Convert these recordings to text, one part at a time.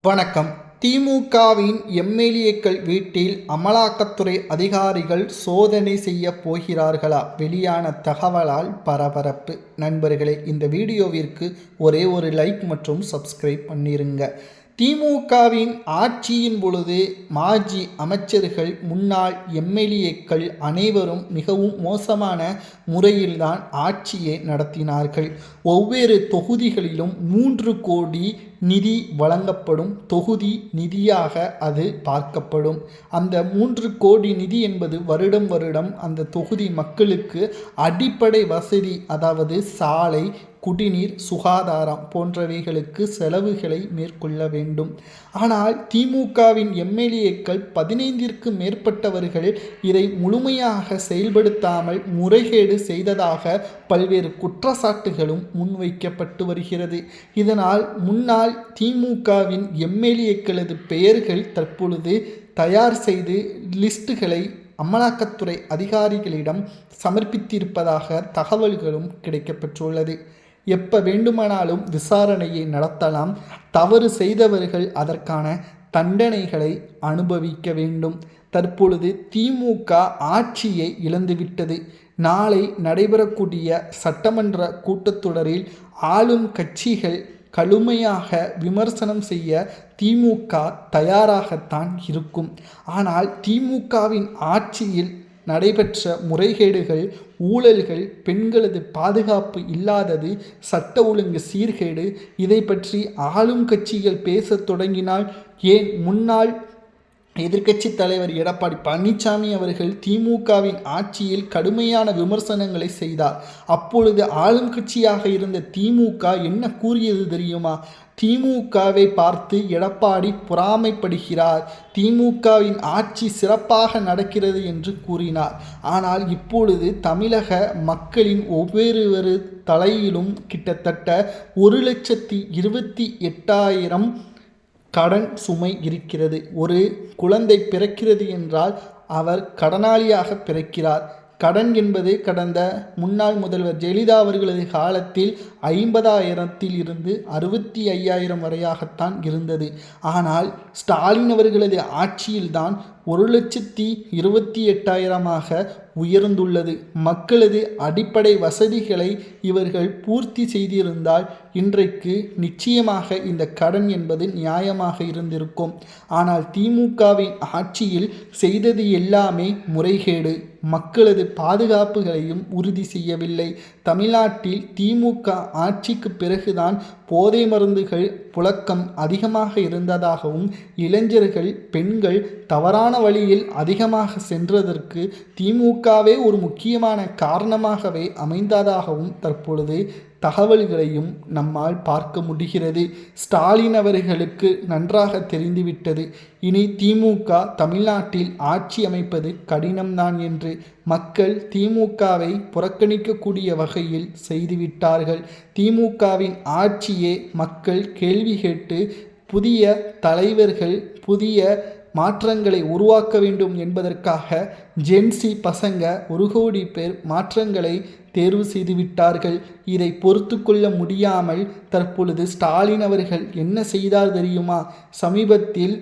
வணக்கம். திமுகவின் எம்எல்ஏக்கள் வீட்டில் அமலாக்கத்துறை அதிகாரிகள் சோதனை செய்ய போகிறார்களா? வெளியான தகவலால் பரபரப்பு. நண்பர்களே, இந்த வீடியோவிற்கு ஒரே ஒரு லைக் மற்றும் சப்ஸ்கிரைப் பண்ணிருங்க. திமுகவின் ஆட்சியின் பொழுது மாஜி அமைச்சர்கள், முன்னாள் எம்எல்ஏக்கள் அனைவரும் மிகவும் மோசமான முறையில்தான் ஆட்சியை நடத்தினார்கள். ஒவ்வொரு தொகுதிகளிலும் 3 கோடி நிதி வழங்கப்படும். தொகுதி நிதியாக அது பார்க்கப்படும். அந்த 3 கோடி நிதி என்பது வருடம் அந்த தொகுதி மக்களுக்கு அடிப்படை வசதி, அதாவது சாலை, குடிநீர், சுகாதாரம் போன்றவைகளுக்கு செலவுகளை மேற்கொள்ள வேண்டும். ஆனால் திமுகவின் எம்எல்ஏக்கள் 15ற்கு மேற்பட்டவர்கள் இதை முழுமையாக செயல்படுத்தாமல் முறைகேடு செய்ததாக பல்வேறு குற்றச்சாட்டுகளும் முன்வைக்கப்பட்டு வருகிறது. இதனால் முன்னாள் திமுகவின் எம்எல்ஏக்களது பெயர்கள் தற்பொழுது தயார் செய்து லிஸ்டுகளை அமலாக்கத்துறை அதிகாரிகளிடம் சமர்ப்பித்திருப்பதாக தகவல்களும் கிடைக்கப்பெற்றுள்ளது. எப்போ வேண்டுமானாலும் விசாரணையை நடத்தலாம். தவறு செய்தவர்கள் அதற்கான தண்டனைகளை அனுபவிக்க வேண்டும். தற்பொழுது திமுக ஆட்சியை இழந்துவிட்டது. நாளை நடைபெறக்கூடிய சட்டமன்ற கூட்டத்தொடரில் ஆளும் கட்சிகள் கடுமையாக விமர்சனம் செய்ய திமுக தயாராகத்தான் இருக்கும். ஆனால் திமுகவின் ஆட்சியில் நடைபெற்ற முறைகேடுகள், ஊழல்கள், பெண்களது பாதுகாப்பு இல்லாதது, சட்ட ஒழுங்கு சீர்கேடு, இதை பற்றி ஆளும் கட்சிகள் பேசத் தொடங்கினால், ஏன் முன்னாள் எதிர்க்கட்சி தலைவர் எடப்பாடி பழனிசாமி அவர்கள் திமுகவின் ஆட்சியில் கடுமையான விமர்சனங்களை செய்தார். அப்பொழுது ஆளும் கட்சியாக இருந்த திமுக என்ன கூறியது தெரியுமா? திமுகவை பார்த்து எடப்பாடி பொறாமைப்படுகிறார், திமுகவின் ஆட்சி சிறப்பாக நடக்கிறது என்று கூறினார். ஆனால் இப்பொழுது தமிழக மக்களின் ஒவ்வொரு தலையிலும் கிட்டத்தட்ட 1,28,000 கடன் சுமை இருக்கிறது. ஒரு குழந்தை பிறக்கிறது என்றால் அவர் கடனாளியாக பிறக்கிறார். கடன் என்பது கடந்த முன்னாள் முதல்வர் ஜெயலலிதா அவர்களது காலத்தில் 50,000 இருந்து 65,000 வரையாகத்தான் இருந்தது. ஆனால் ஸ்டாலின் அவர்களது ஆட்சியில்தான் 1,28,000 உயர்ந்துள்ளது. மக்களது அடிப்படை வசதிகளை இவர்கள் பூர்த்தி செய்திருந்தால் இன்றைக்கு நிச்சயமாக இந்த கடன் என்பது நியாயமாக இருந்திருக்கும். ஆனால் திமுகவின் ஆட்சியில் செய்தது எல்லாமே முறைகேடு. மக்களது பாதுகாப்புகளையும் உறுதி செய்யவில்லை. தமிழ்நாட்டில் திமுக ஆட்சிக்கு பிறகுதான் போதை மருந்துகள் புழக்கம் அதிகமாக இருந்ததாகவும், இளைஞர்கள், பெண்கள் தவறான வழியில் அதிகமாக சென்றதற்கு திமுகவே ஒரு முக்கியமான காரணமாகவே அமைந்ததாகவும் தற்பொழுது தகவல்களையும் நம்மால் பார்க்க முடிகிறது. ஸ்டாலின் அவர்களுக்கு நன்றாக தெரிந்துவிட்டது, இனி திமுக தமிழ்நாட்டில் ஆட்சி அமைப்பது கடினம்தான் என்று. மக்கள் திமுகவை புறக்கணிக்கக்கூடிய வகையில் செய்துவிட்டார்கள். திமுகவின் ஆட்சியே மக்கள் கேள்வி கேட்டு புதிய தலைவர்கள், புதிய மாற்றங்களை உருவாக்க வேண்டும் என்பதற்காக ஜென்சி பசங்க 1 கோடி பேர் மாற்றங்களை தேர்வு செய்துவிட்டார்கள். இதை பொறுத்து கொள்ள முடியாமல் தற்பொழுது ஸ்டாலின் அவர்கள் என்ன செய்தார் தெரியுமா? சமீபத்தில்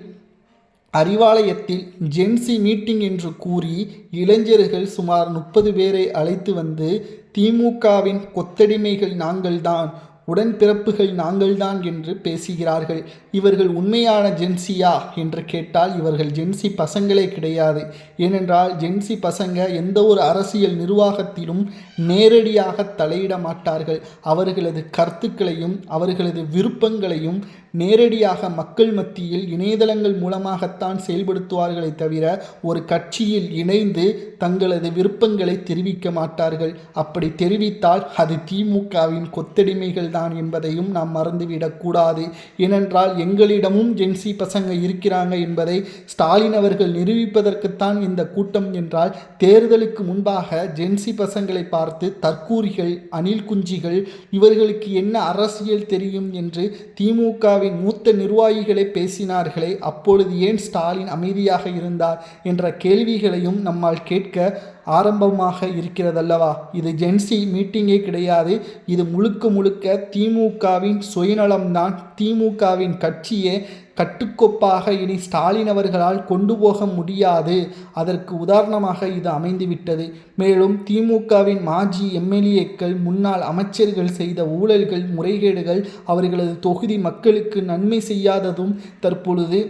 அறிவாலயத்தில் ஜென்சி மீட்டிங் என்று கூறி இளைஞர்கள் சுமார் 30 பேரை அழைத்து வந்து, திமுகவின் கொத்தடிமைகள் நாங்கள்தான், உடன்பிறப்புகள் நாங்கள்தான் என்று பேசுகிறார்கள். இவர்கள் உண்மையான ஜென்சியா என்று கேட்டால் இவர்கள் ஜென்சி பசங்களே கிடையாது. ஏனென்றால் ஜென்சி பசங்க எந்த ஒரு அரசியல் நிர்வாகத்திலும் நேரடியாக தலையிட மாட்டார்கள். அவர்களது கருத்துக்களையும் அவர்களது விருப்பங்களையும் நேரடியாக மக்கள் மத்தியில் இணையதளங்கள் மூலமாகத்தான் செயல்படுத்துவார்களே தவிர ஒரு கட்சியில் இணைந்து தங்களது விருப்பங்களை தெரிவிக்க மாட்டார்கள். அப்படி தெரிவித்தால் அது திமுகவின் கொத்தடிமைகள் தான் என்பதையும் நாம் மறந்துவிடக்கூடாது. ஏனென்றால் எங்களிடமும் ஜென்சி பசங்க இருக்கிறாங்க என்பதை ஸ்டாலின் அவர்கள் நிரூபிப்பதற்குத்தான் இந்த கூட்டம் என்றால், தேர்தலுக்கு முன்பாக ஜென்சி பசங்களை பார்த்து தற்கூரிகள், அணில் குஞ்சிகள், இவர்களுக்கு என்ன அரசியல் தெரியும் என்று திமுகவின் மூத்த நிர்வாகிகளை பேசினார்களே, அப்பொழுது ஏன் ஸ்டாலின் அமைதியாக இருந்தார் என்ற கேள்விகளையும் நம்மால் கேட்க ஆரம்பமாக இருக்கிறதல்லவா? இது ஜென்சி மீட்டிங்கே கிடையாது. இது முழுக்க திமுகவின் சுயநலம்தான். திமுகவின் கட்சியே கட்டுக்கோப்பாக இனி ஸ்டாலின் அவர்களால் கொண்டு போக முடியாது. அதற்கு உதாரணமாக இது அமைந்துவிட்டது. மேலும் திமுகவின் மாஜி எம்எல்ஏக்கள், முன்னாள் அமைச்சர்கள் செய்த ஊழல்கள், முறைகேடுகள், அவர்களது தொகுதி மக்களுக்கு நன்மை செய்யாததும் தற்பொழுது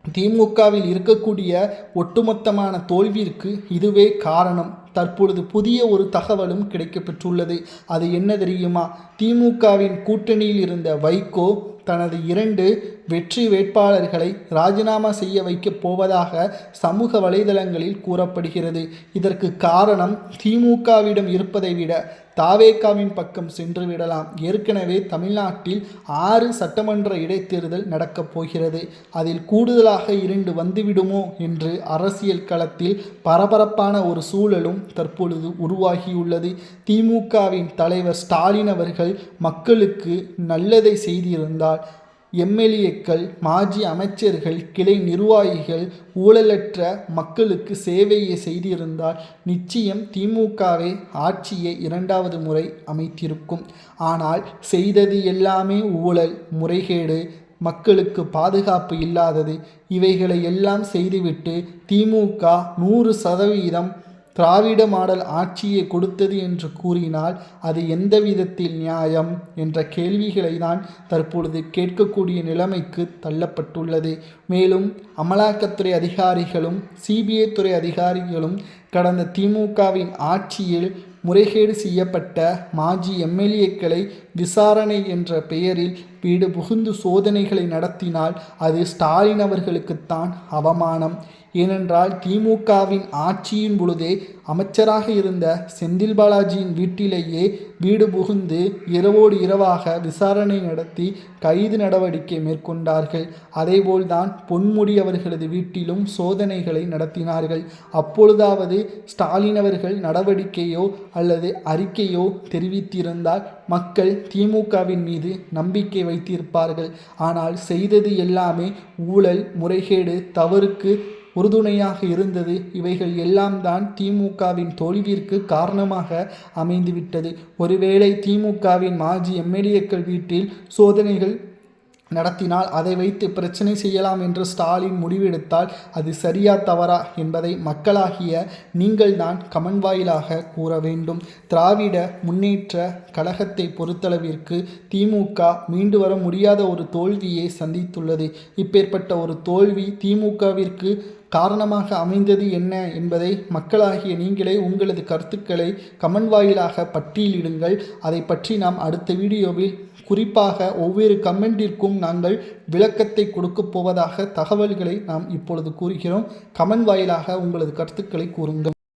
திமுகவில் இருக்கக்கூடிய ஒட்டுமொத்தமான தோல்விற்கு இதுவே காரணம். தற்பொழுது புதிய ஒரு தகவலும் கிடைக்கப்பெற்றுள்ளது. அது என்ன தெரியுமா? திமுகவின் கூட்டணியில் இருந்த வைகோ தனது 2 வெற்றி வேட்பாளர்களை ராஜினாமா செய்ய வைக்கப் போவதாக சமூக வலைதளங்களில் கூறப்படுகிறது. இதற்கு காரணம் திமுகவிடம் இருப்பதை விட தாவேகாவின் பக்கம் சென்று விடலாம். ஏற்கனவே தமிழ்நாட்டில் 6 சட்டமன்ற இடைத்தேர்தல் நடக்கப் போகிறது. அதில் கூடுதலாக 2 வந்துவிடுமோ என்று அரசியல் களத்தில் பரபரப்பான ஒரு சூழலும் தற்பொழுது உருவாகியுள்ளது. திமுகவின் தலைவர் ஸ்டாலின் அவர்கள் மக்களுக்கு நல்லதை செய்திருந்தால், எம்எல்ஏக்கள், மாஜி அமைச்சர்கள், கிளை நிர்வாகிகள் ஊழலற்ற மக்களுக்கு சேவையை செய்திருந்தால் நிச்சயம் திமுகவே ஆட்சியை 2வது முறை அமைத்திருக்கும். ஆனால் செய்தது எல்லாமே ஊழல், முறைகேடு, மக்களுக்கு பாதுகாப்பு இல்லாதது. இவைகளை எல்லாம் செய்துவிட்டு திமுக 100% திராவிட மாடல் ஆட்சியை கொடுத்தது என்று கூறினால் அது எந்த விதத்தில் நியாயம் என்ற கேள்விகளை தான் தற்பொழுது கேட்கக்கூடிய நிலைமைக்கு தள்ளப்பட்டுள்ளது. மேலும் அமலாக்கத்துறை அதிகாரிகளும் சிபிஐ துறை அதிகாரிகளும் கடந்த திமுகவின் ஆட்சியில் முறைகேடு செய்யப்பட்ட மாஜி எம்எல்ஏக்களை விசாரணை என்ற பெயரில் வீடு புகுந்து சோதனைகளை நடத்தினால் அது ஸ்டாலின் அவர்களுக்குத்தான் அவமானம். ஏனென்றால் திமுகவின் ஆட்சியின் பொழுதே அமைச்சராக இருந்த செந்தில் பாலாஜியின் வீட்டிலேயே வீடு புகுந்து இரவோடு இரவாக விசாரணை நடத்தி கைது நடவடிக்கை மேற்கொண்டார்கள். அதேபோல்தான் பொன்முடி அவர்களது வீட்டிலும் சோதனைகளை நடத்தினார்கள். அப்பொழுதாவது ஸ்டாலின் அவர்கள் நடவடிக்கையோ அல்லது அறிக்கையோ தெரிவித்திருந்தால் மக்கள் திமுகவின் மீது நம்பிக்கை வைத்திருப்பார்கள். ஆனால் செய்தது எல்லாமே ஊழல், முறைகேடு, தவறுக்கு உறுதுணையாக இருந்தது. இவைகள் எல்லாம் தான் திமுகவின் தோல்விற்கு காரணமாக அமைந்துவிட்டது. ஒருவேளை திமுகவின் மாஜி எம்எல்ஏக்கள் வீட்டில் சோதனைகள் நடத்தினால் அதை வைத்து பிரச்சனை செய்யலாம் என்று ஸ்டாலின் முடிவெடுத்தால் அது சரியா தவறா என்பதை மக்களாகிய நீங்கள் தான் கமெண்ட் வாயிலாக கூற வேண்டும். திராவிட முன்னேற்ற கழகத்தை பொறுத்தளவிற்கு திமுக மீண்டு வர முடியாத ஒரு தோல்வியை சந்தித்துள்ளது. இப்பேற்பட்ட ஒரு தோல்வி திமுகவிற்கு காரணமாக அமைந்தது என்ன என்பதை மக்களாகிய நீங்களே உங்களது கருத்துக்களை கமெண்ட் வாயிலாக பட்டியலிடுங்கள். அதை பற்றி நாம் அடுத்த வீடியோவில் குறிப்பாக ஒவ்வொரு கமெண்டிற்கும் நாங்கள் விளக்கத்தை கொடுக்கப் போவதாக தகவல்களை நாம் இப்பொழுது கூறுகிறோம். கமெண்ட் வாயிலாக உங்களது கருத்துக்களை கூறுங்கள்.